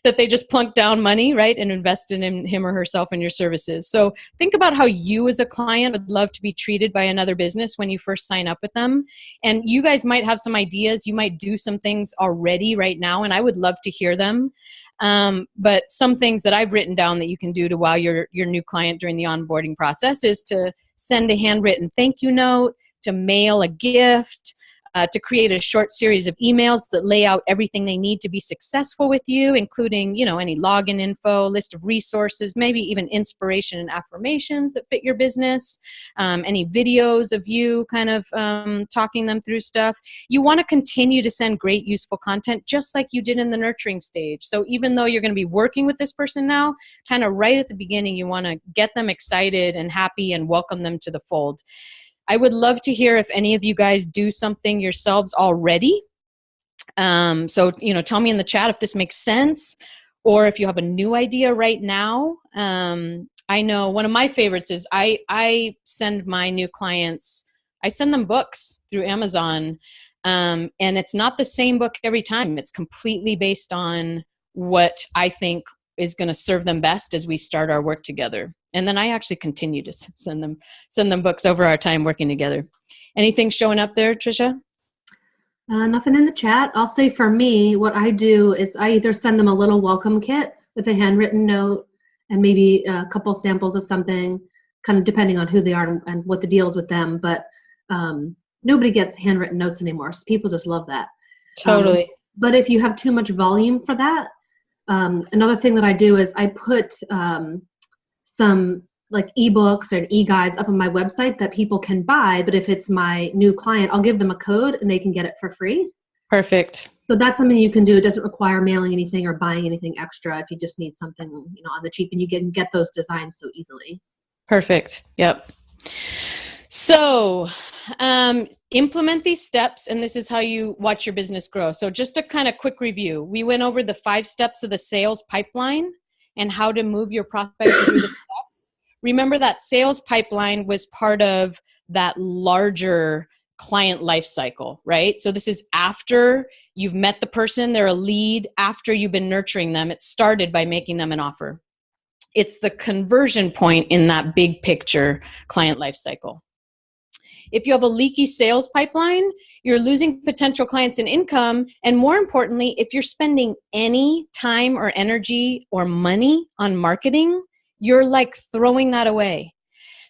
that they just plunk down money, right, and invest in him or herself in your services. So think about how you as a client would love to be treated by another business when you first sign up with them. And you guys might have some ideas. You might do some things already right now, and I would love to hear them. But some things that I've written down that you can do to wow your new client during the onboarding process is to send a handwritten thank you note, to mail a gift, to create a short series of emails that lay out everything they need to be successful with you, including, you know, any login info, list of resources, maybe even inspiration and affirmations that fit your business, any videos of you kind of talking them through stuff. You want to continue to send great, useful content just like you did in the nurturing stage. So even though you're going to be working with this person now, kind of right at the beginning, you want to get them excited and happy and welcome them to the fold. I would love to hear if any of you guys do something yourselves already. So, you know, tell me in the chat if this makes sense or if you have a new idea right now. I know one of my favorites is I send my new clients, I send them books through Amazon. And it's not the same book every time. It's completely based on what I think is going to serve them best as we start our work together. And then I actually continue to send them books over our time working together. Anything showing up there, Tricia? Nothing in the chat. I'll say for me, what I do is I either send them a little welcome kit with a handwritten note and maybe a couple samples of something, kind of depending on who they are and what the deal is with them. But nobody gets handwritten notes anymore. So people just love that. Totally. But if you have too much volume for that, another thing that I do is I put some like ebooks or e-guides up on my website that people can buy. But if it's my new client, I'll give them a code and they can get it for free. Perfect. So that's something you can do. It doesn't require mailing anything or buying anything extra if you just need something, on the cheap, and you can get those designs so easily. Perfect. Yep. So implement these steps, and this is how you watch your business grow. So just a kind of quick review. We went over the 5 steps of the sales pipeline and how to move your prospect through the steps. Remember that sales pipeline was part of that larger client life cycle, right? So this is after you've met the person, they're a lead, after you've been nurturing them. It started by making them an offer. It's the conversion point in that big picture client life cycle. If you have a leaky sales pipeline, you're losing potential clients and income. And more importantly, if you're spending any time or energy or money on marketing, you're like throwing that away.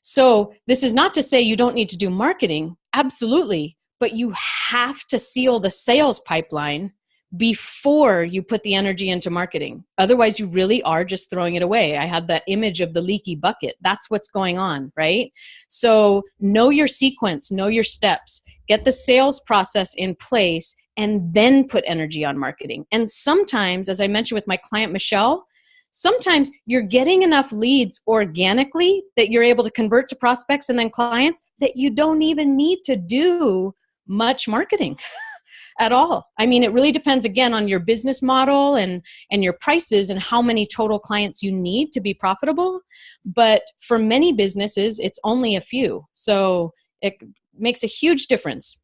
So this is not to say you don't need to do marketing. Absolutely. But you have to seal the sales pipeline before you put the energy into marketing. Otherwise, you really are just throwing it away. I had that image of the leaky bucket. That's what's going on, right? So know your sequence, know your steps, get the sales process in place, and then put energy on marketing. And sometimes, as I mentioned with my client, Michelle, sometimes you're getting enough leads organically that you're able to convert to prospects and then clients that you don't even need to do much marketing at all. I mean, it really depends, again, on your business model and your prices and how many total clients you need to be profitable. But for many businesses, it's only a few. So it makes a huge difference.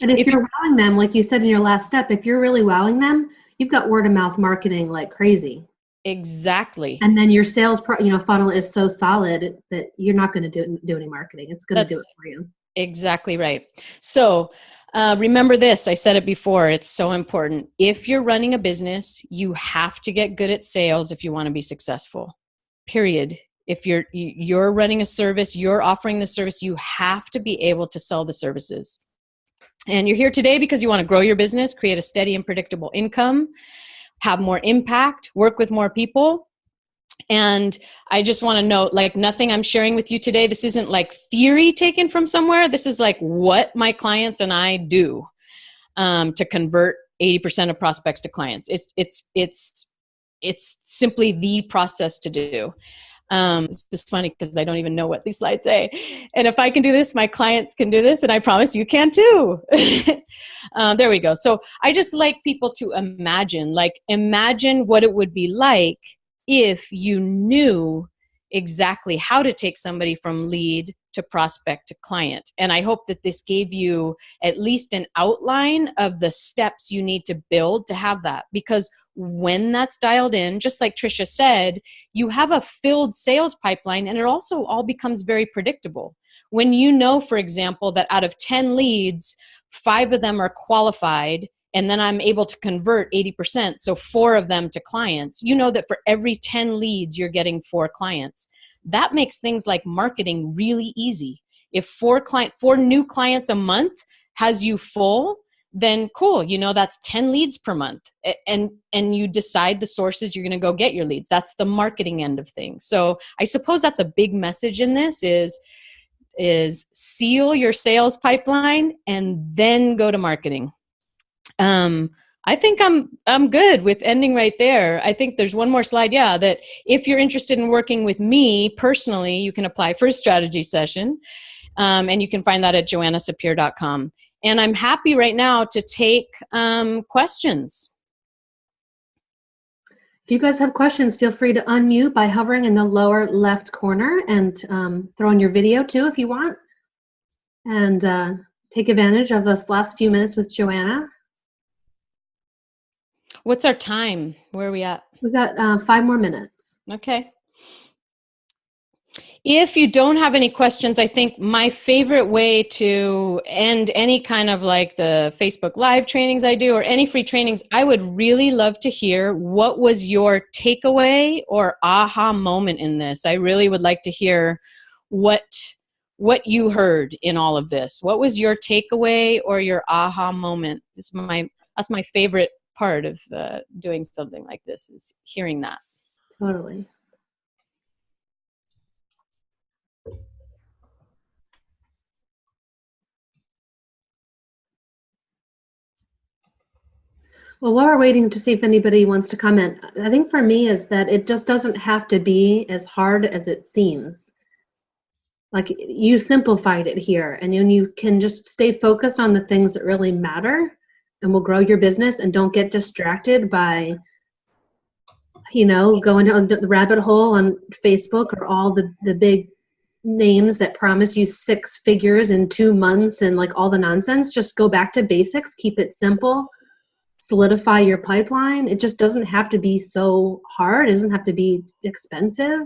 And if you're wowing them, like you said in your last step, if you're really wowing them, you've got word of mouth marketing like crazy. Exactly. And then your sales funnel is so solid that you're not going to do any marketing. It's going to do it for you. Exactly right. So remember this, I said it before, it's so important. If you're running a business, you have to get good at sales if you want to be successful, period. If you're running a service, you're offering the service, you have to be able to sell the services. And you're here today because you want to grow your business, create a steady and predictable income, have more impact, work with more people. And I just want to note, like, nothing I'm sharing with you today, this isn't like theory taken from somewhere. This is like what my clients and I do to convert 80% of prospects to clients. It's simply the process to do. It's just funny because I don't even know what these slides say. And if I can do this, my clients can do this, and I promise you can too. There we go. So I just like people to imagine what it would be like if you knew exactly how to take somebody from lead to prospect to client. And I hope that this gave you at least an outline of the steps you need to build to have that. Because when that's dialed in, just like Tricia said, you have a filled sales pipeline, and it also all becomes very predictable. When you know, for example, that out of 10 leads, 5 of them are qualified, and then I'm able to convert 80%, so 4 of them to clients, you know that for every 10 leads, you're getting 4 clients. That makes things like marketing really easy. If 4 new clients a month has you full, then cool, that's 10 leads per month. And you decide the sources you're going to go get your leads. That's the marketing end of things. So I suppose that's a big message in this is seal your sales pipeline and then go to marketing. I think I'm good with ending right there. I think there's one more slide. Yeah, that if you're interested in working with me personally, you can apply for a strategy session. And you can find that at joannasapir.com. And I'm happy right now to take questions. If you guys have questions, feel free to unmute by hovering in the lower left corner and throw in your video too if you want. And take advantage of this last few minutes with Joanna. What's our time? Where are we at? We've got 5 more minutes. Okay. If you don't have any questions, I think my favorite way to end any kind of like the Facebook Live trainings I do or any free trainings, I would really love to hear what was your takeaway or aha moment in this. I really would like to hear what you heard in all of this. What was your takeaway or your aha moment? That's my favorite part of doing something like this, is hearing that. Totally. Well, while we're waiting to see if anybody wants to comment, I think for me is that it just doesn't have to be as hard as it seems. Like, you simplified it here, and you can just stay focused on the things that really matter and will grow your business, and don't get distracted by, going down the rabbit hole on Facebook or all the big names that promise you 6 figures in 2 months and like all the nonsense. Just go back to basics, keep it simple. Solidify your pipeline. It just doesn't have to be so hard. It doesn't have to be expensive.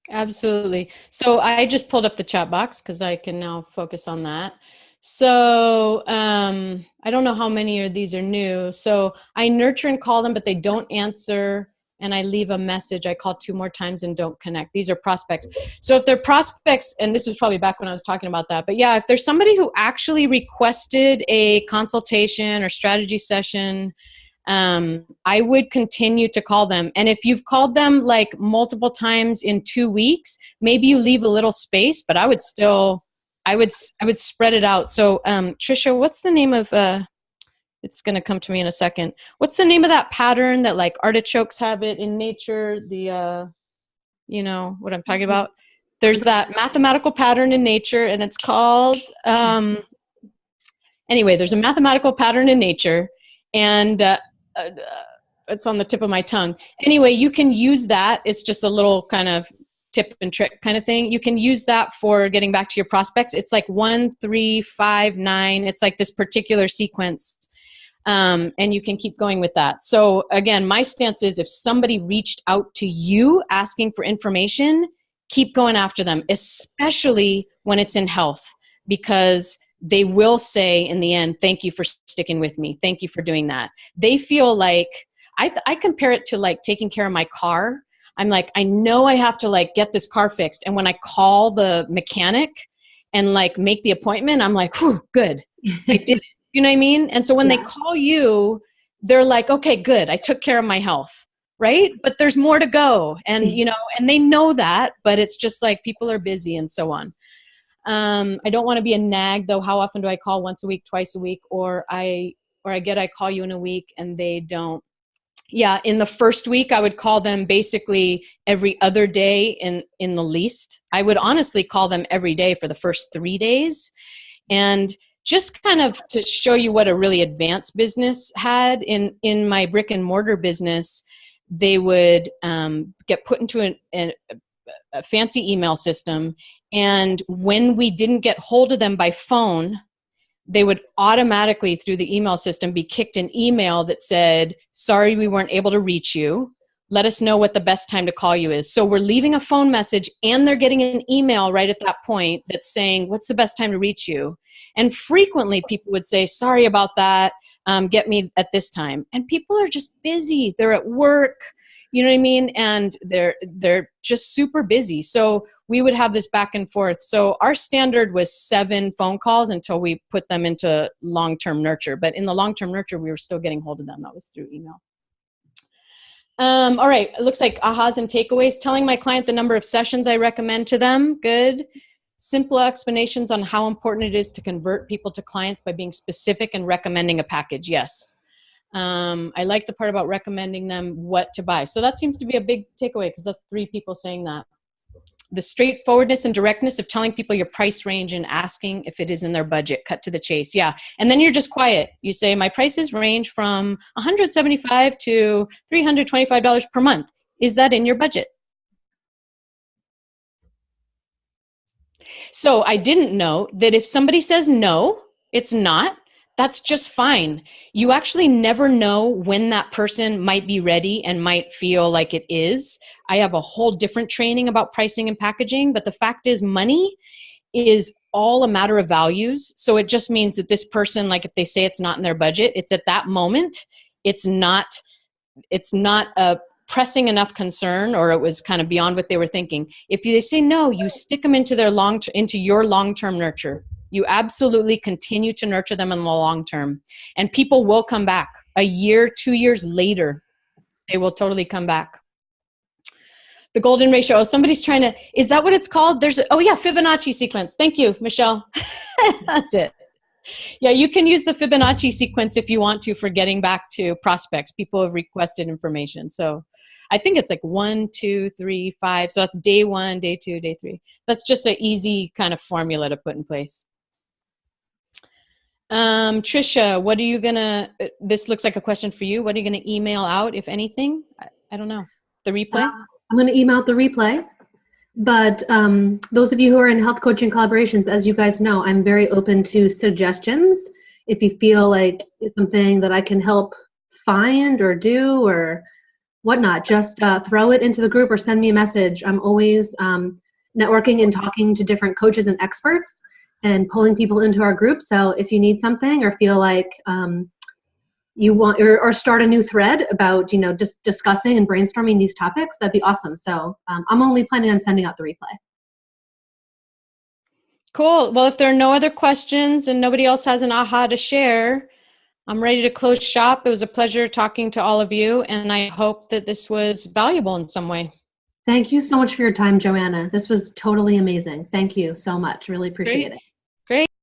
Absolutely. So I just pulled up the chat box because I can now focus on that. So I don't know how many of these are new. So I nurture and call them, but they don't answer. And I leave a message. I call 2 more times and don't connect. These are prospects. So if they're prospects, and this was probably back when I was talking about that, but yeah, if there's somebody who actually requested a consultation or strategy session, I would continue to call them. And if you've called them like multiple times in 2 weeks, maybe you leave a little space, but I would spread it out. So Trisha, what's the name of it's going to come to me in a second. What's the name of that pattern that like artichokes have it in nature? You know what I'm talking about? There's that mathematical pattern in nature, and it's called, anyway, there's a mathematical pattern in nature, and it's on the tip of my tongue. Anyway, you can use that. It's just a little kind of tip and trick kind of thing. You can use that for getting back to your prospects. It's like 1, 3, 5, 9. It's like this particular sequence. And you can keep going with that. So again, my stance is if somebody reached out to you asking for information, keep going after them, especially when it's in health, because they will say in the end, thank you for sticking with me. Thank you for doing that. They feel like, I compare it to like taking care of my car. I'm like, I know I have to like get this car fixed. And when I call the mechanic and like make the appointment, I'm like, whew, good. I did it. You know what I mean? And so when they call you, they're like, okay, good. I took care of my health, right? But there's more to go. And, and they know that, but it's just like people are busy and so on. I don't want to be a nag though. How often do I call? Once a week, twice a week, or I call you in a week and they don't. Yeah. In the first week, I would call them basically every other day in the least. I would honestly call them every day for the first 3 days. And just kind of to show you what a really advanced business had in my brick and mortar business, they would get put into a fancy email system. And when we didn't get hold of them by phone, they would automatically through the email system be kicked an email that said, sorry, we weren't able to reach you. Let us know what the best time to call you is. So we're leaving a phone message and they're getting an email right at that point that's saying, what's the best time to reach you? And frequently people would say, sorry about that. Get me at this time. And people are just busy. They're at work, you know what I mean? And they're just super busy. So we would have this back and forth. So our standard was 7 phone calls until we put them into long-term nurture. But in the long-term nurture, we were still getting hold of them. That was through email. All right, it looks like ahas and takeaways. Telling my client the number of sessions I recommend to them. Good. Simple explanations on how important it is to convert people to clients by being specific and recommending a package. Yes. I like the part about recommending them what to buy. So that seems to be a big takeaway because that's 3 people saying that. The straightforwardness and directness of telling people your price range and asking if it is in their budget. Cut to the chase. Yeah. And then you're just quiet. You say, my prices range from $175 to $325 per month. Is that in your budget? So I didn't know that if somebody says no, it's not, that's just fine. You actually never know when that person might be ready and might feel like it is. I have a whole different training about pricing and packaging, but the fact is money is all a matter of values. So it just means that this person, like if they say it's not in their budget, it's at that moment, it's not a pressing enough concern, or it was kind of beyond what they were thinking. If they say no, you stick them into your long-term nurture. You absolutely continue to nurture them in the long term. And people will come back a year, 2 years later. They will totally come back. The golden ratio. Oh, somebody's trying to, is that what it's called? Fibonacci sequence. Thank you, Michelle. That's it. Yeah, you can use the Fibonacci sequence if you want to for getting back to prospects. People have requested information. So I think it's like 1, 2, 3, 5. So that's day 1, day 2, day 3. That's just an easy kind of formula to put in place. Trisha, what are you this looks like a question for you. What are you going to email out, if anything? I don't know. The replay? I'm going to email out the replay. But those of you who are in health coaching collaborations, as you guys know, I'm very open to suggestions. If you feel like it's something that I can help find or do or whatnot, just throw it into the group or send me a message. I'm always networking and talking to different coaches and experts and pulling people into our group. So if you need something or feel like you want or start a new thread about, just discussing and brainstorming these topics, that'd be awesome. So I'm only planning on sending out the replay. Cool. Well, if there are no other questions and nobody else has an aha to share, I'm ready to close shop. It was a pleasure talking to all of you, and I hope that this was valuable in some way. Thank you so much for your time, Joanna. This was totally amazing. Thank you so much. Really appreciate it. Great.